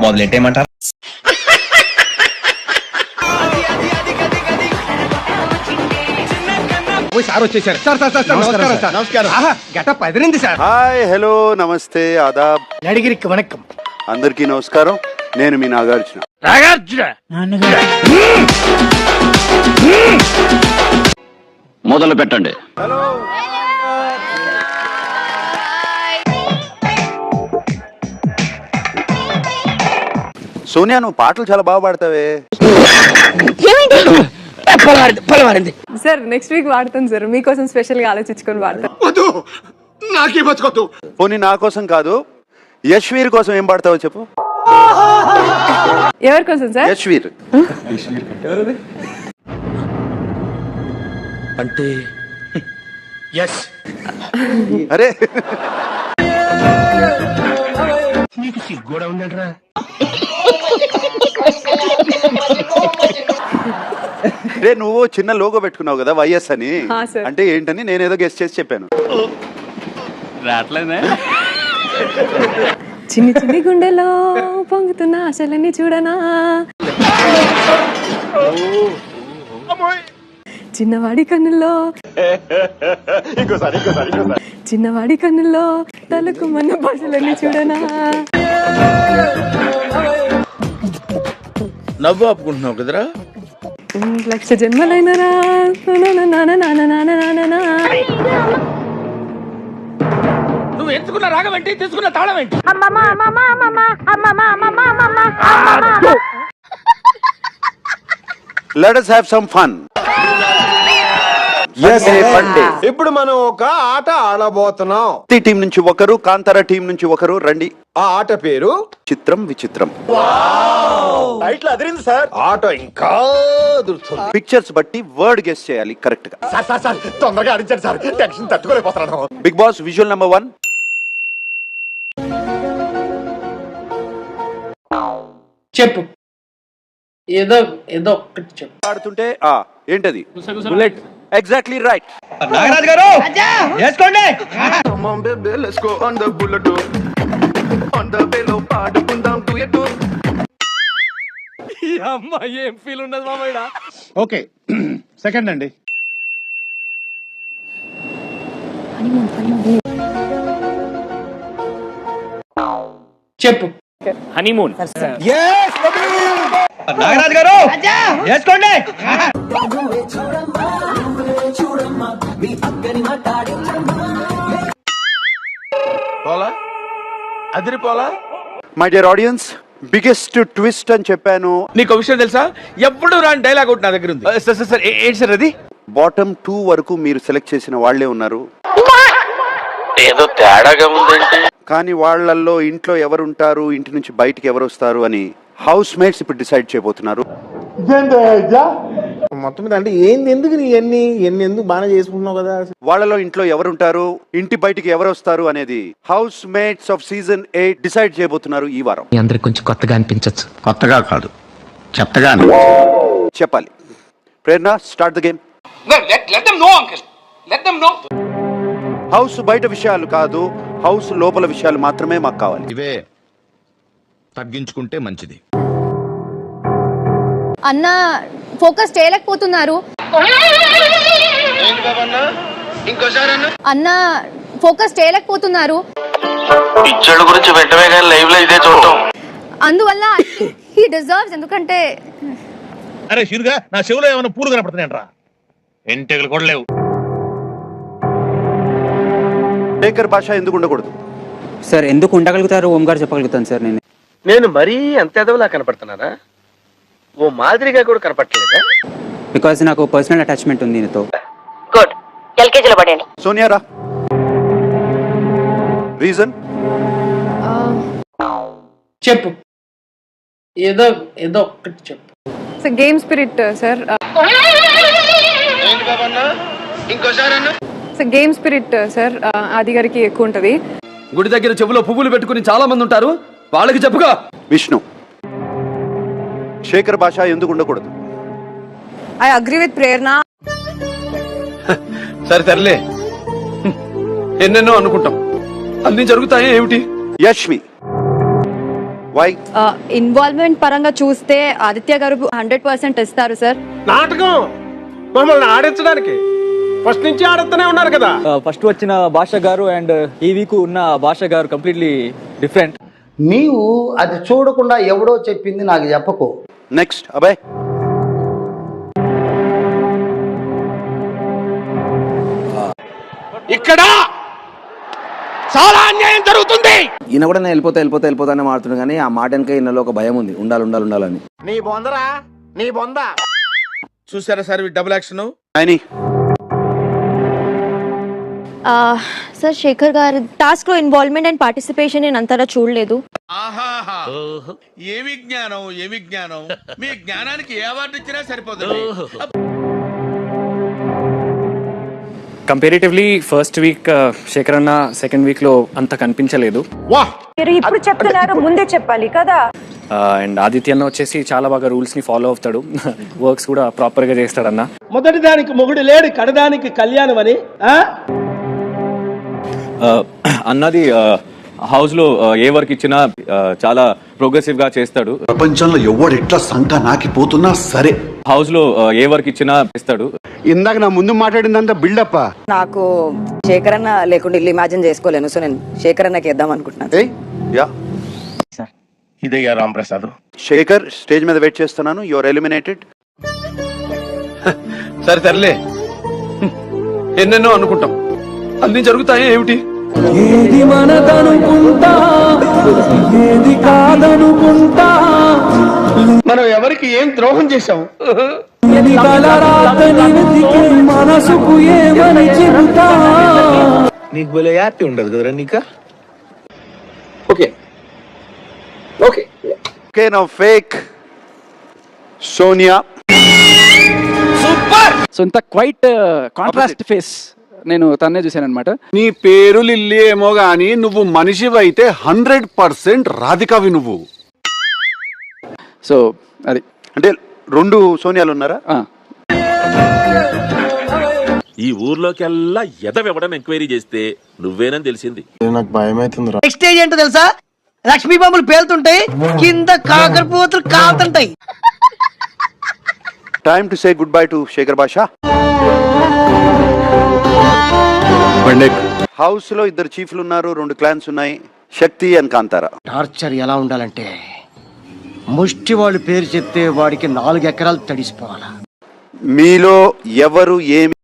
మొదలెట్టేయమంటారు? Sir వచ్చేసారు. Sir నమస్కారం. Getup అదిరింది sir. Hi, hello, నమస్తే, ఆదాబ్, నడిగిరికి వణక్కం. అందరికీ నమస్కారం. నేను మీ నాగార్జున. మొదలు పెట్టండి. హలో. సోనియా, నువ్వు పాటలు చాలా బాగా పాడతావే. సార్ నెక్స్ట్ వీక్ వాడతాను సార్, మీకోసం స్పెషల్ గా ఆలోచించుకొని వాడతాను. వద్దు, నాకే బతుకొద్దు. పోనీ నా కోసం కాదు, యశ్వీర్ కోసం ఏం పాడతావో చెప్పు. ఎవరి కోసం సార్? యశ్వీర్ అంటే ఎస్. అరే నీకు సిగ్గోడా ఉందంటరా? రే, నువ్వు చిన్న లోగో పెట్టుకున్నావు కదా వైఎస్ అని. sir. అంటే ఏంటని నేనేదో గెస్ట్ చేసి చెప్పాను. రావట్లేదే. చిన్ని చిన్ని గుండెలో పొంగుతున్న ఆశలన్నీ చూడనా, చిన్నవాడి కన్నుల్లో చిన్నవాడి కన్నుల్లో తలకు మన భాషలన్నీ చూడనా. నవ్వు ఆపుకుంటున్నావు కదరా? లక్ష జన్మలైనరా నువ్వు ఎంచుకున్న రాగం ఏంటి, తీసుకున్న తాళం ఏంటి? Let us have some fun. ఇప్పుడు మనం ఒక ఆట ఆడబోతున్నాం. టీం నుంచి ఒకరు, కాంతారా టీం నుంచి ఒకరు రండి. ఆ ఆట పేరు చిత్రం విచిత్రం. టైటిల్ అదిరింది సార్. ఆట ఇంకా అదురుతుంది. పిక్చర్స్ బట్టి వర్డ్ గెస్ చేయాలి కరెక్ట్ గా. సార్ తొందరగా ఆడించండి సార్, టెన్షన్ తట్టుకోలేకపోతున్నాను. Bigg Boss visual number 1. చెప్పు, ఏదో ఏదో ఒక్కటి చెప్పు. ఆడుతుంటే ఏంటది? Bullet. Exactly right. Nagaraju garu వేసుకోండి. ఏం ఫీల్ ఉండదు మామయ్య. ఓకే, సెకండ్ అండి. చెప్పు, హనీమూన్. నాగరాజు గారు వేసుకోండి. పోలా అదిరిపోలా. My dear audience, biggest twist అని చెప్పాను. నీకు విషయం తెలుసా? ఎప్పుడు రాని డైలాగ్ ఒకటి నా దగ్గర ఉంది. సార్ ఏంటి సార్ అది? బాటమ్ 2 వరకు మీరు సెలెక్ట్ చేసిన వాళ్లే ఉన్నారు. ఏదో తేడాగా ఉందేంటి? కానీ వాళ్ళల్లో ఇంట్లో ఎవరుంటారు, ఇంటి నుంచి బయటికి ఎవరు వస్తారు అని హౌస్ మేట్స్ ఇప్పుడు డిసైడ్ చేయబోతున్నారు. మొత్తం మీద అంటే ఏంది, ఎందుకు నీ ఎన్ని ఎందుకు బాగా చేసుకుంటున్నావు కదా. వాళ్ళలో ఇంట్లో ఎవరుంటారు, ఇంటి బయటికి ఎవరు వస్తారు అనేది house mates of season 8 decide చేయబోతున్నారు ఈ వారం. అందరికి కొంచెం కొత్తగా అనిపించచ్చు. కొత్తగా కాదు, చెత్తగా చెప్పాలి. ప్రేరణ, స్టార్ట్ ద గేమ్. హౌస్ బయట విషయాలు కాదు, హౌస్ లోపల విషయాలు మాత్రమే మాకు కావాలి. ఇవే తగ్గించుకుంటే మంచిది. అన్న ఫోకస్ చేయలేకపోతున్నారు. అన్న ఫోకస్ చేయలేకపోతున్నారు. పిచ్చోళ్ళ గురించి వెంటనే కానీ లైవ్ లో ఇదే చూడటం. అందువల్ల హీ డిజర్వ్స్. ఎందుకంటే అరే షూరుగా నా చెవులో ఏమైనా పూలు కనపడుతున్నాయంట్రా? ఎంటెగలు కూడా లేవు. శేఖర్ భాష ఎందుకు ఉండకూడదు సార్? ఎందుకు ఉండగలుగుతారు ఓం గారు చెప్పగలుగుతాను సార్. నేను మరీ అంత ఎదవలా కనపడుతున్నానా? ఓ మాదిరిగా కూడా కనపడలేదా? బికాజ్ నాకు పర్సనల్ అటాచ్మెంట్ ఉంది నీతో. గుడ్, ఎల్కేజీలో పడండి. సోనియా రా. రీజన్ చెప్పు, ఏదో ఏదో ఒక్కటి చెప్పు. Game spirit sir. Game spirit sir, ఆది గారికి ఎక్కువ ఉంటది. గుడి దగ్గర చెవులో పువ్వులు పెట్టుకుని చాలా మంది ఉంటారు, వాళ్ళకి చెప్పుగా. విష్ణు, శేఖర్ భాష ఎందుకు ఉండకూడదు? ఐ అగ్రీ విత్ ప్రేరణ. సరేలే, ఎన్నెన్నో అనుకుంటాం, అన్ని జరుగుతాయి ఏమిటి? యష్మి, వై? ఇన్వాల్వ్మెంట్ పరంగా చూస్తే ఆదిత్య గారు 100% ఇస్తారు సార్. నాటకం మమ్మల్ని ఆడించడానికి ఫస్ట్ నుంచి ఆడుతూనే ఉన్నారు కదా. ఫస్ట్ వచ్చిన భాష గారు అండ్ ఈ వీక్ ఉన్న భాష గారు కంప్లీట్లీ డిఫరెంట్. నీవు అది చూడకుండా ఎవడో చెప్పింది నాకు చెప్పకు. నెక్స్ట్ అభయ్. ఇక్కడ చాలా అన్యాయం జరుగుతుంది. ఈయన కూడా నేను వెళ్ళిపోతానే మాడుతున్నాను, కానీ ఆ మాట వెనక ఈయనలో ఒక భయం ఉంది, ఉండాలని. నీ బొందరా నీ బొంద. చూసారా సార్ డబుల్ యాక్షన్. నైని. సార్ శేఖర్ గారు టాస్క్ లో ఇన్వాల్వ్మెంట్ అండ్ పార్టిసిపేషన్ నేను అంతగా చూడలేదు. ఏమి జ్ఞానం మీ జ్ఞానానికి ఏ అవార్డు ఇచ్చినా సరిపోతుంది. కంపారిటివ్లీ ఫస్ట్ వీక్ శేఖర్ అన్న సెకండ్ వీక్ లో అంత కనిపించలేదు. మీరు ఇప్పుడు చెప్తున్నారు, ముందే చెప్పాలి కదా. అండ్ ఆదిత్య అన్న వచ్చేసి చాలా బాగా రూల్స్ ని ఫాలో అవుతాడు, వర్క్స్ కూడా ప్రాపర్ గా చేస్తాడన్న. మొదటి దానికి మొగుడు లేడు, కడదానికి కళ్యాణం అని. అన్నది హౌస్ లో ఏ వర్క్ ఇచ్చినా చాలా ప్రోగ్రెసివ్ గా చేస్తాడు. ప్రపంచంలో ఎవడు ఎట్లా సంఖ నాకిపోతున్నా సరే హౌస్ లో ఏ వర్క్ ఇచ్చినా చేస్తాడు. ఇందాక నా ముందు మాట్లాడిందంతా బిల్డప్. నాకు శేఖర్ అన్న లేకుండా ఇల్లు ఇమాజిన్ చేసుకోలేను, సో నేను శేఖర్ అన్నకి ఇద్దాం అనుకుంటున్నాను. యా ఇదయ్యా రాంప్రసాద్. శేఖర్ స్టేజ్ మీద వెయిట్ చేస్తున్నాను. Your eliminated. సరే ఎన్నెన్నో అనుకుంటాం, అన్ని జరుగుతాయి ఏమిటి? ఏది మనదనుకుంటా ఏది కాదనుకుంటా, మనం ఎవరికి ఏం ద్రోహం చేశాం? మనసుకు ఏమని చెబుతా. నీకు భలే హ్యాపీ ఉండదు కదరా నీకా. Okay okay now fake Sonia. So ఇంత క్వైట్ కాంట్రాస్ట్ ఫేస్ నేను తన్నే చూశాను అనమాట. నీ పేరు లిల్లీ ఏమో గాని నువ్వు మనిషివైతే 100% రాధికవి నువ్వు. సో అది అంటే 2 సోనియాలు ఉన్నారా? ఈ ఊర్లోకెల్లా ఎదవెవడం ఎంక్వైరీ చేస్తే నువ్వేనని తెలిసింది. నాకు భయం అవుతుంది. నెక్స్ట్ స్టేజ్ ఏంటో తెలుసా? లక్ష్మీ బాంబులు పేలుతుంటాయి, కింద కాకరపోతులు కాలుతుంటాయి. Time to say good bye to Shekhar Bhasha. House లో 2 చీఫ్లు ఉన్నారు, 2 క్లాన్స్ ఉన్నాయి, శక్తి అండ్ కాంతారా. టార్చర్ ఎలా ఉండాలంటే ముష్టి వాళ్ళు పేరు చెప్తే వాడికి 4 ఎకరాలు తడిసిపోవాలా. మీలో ఎవరు ఏమి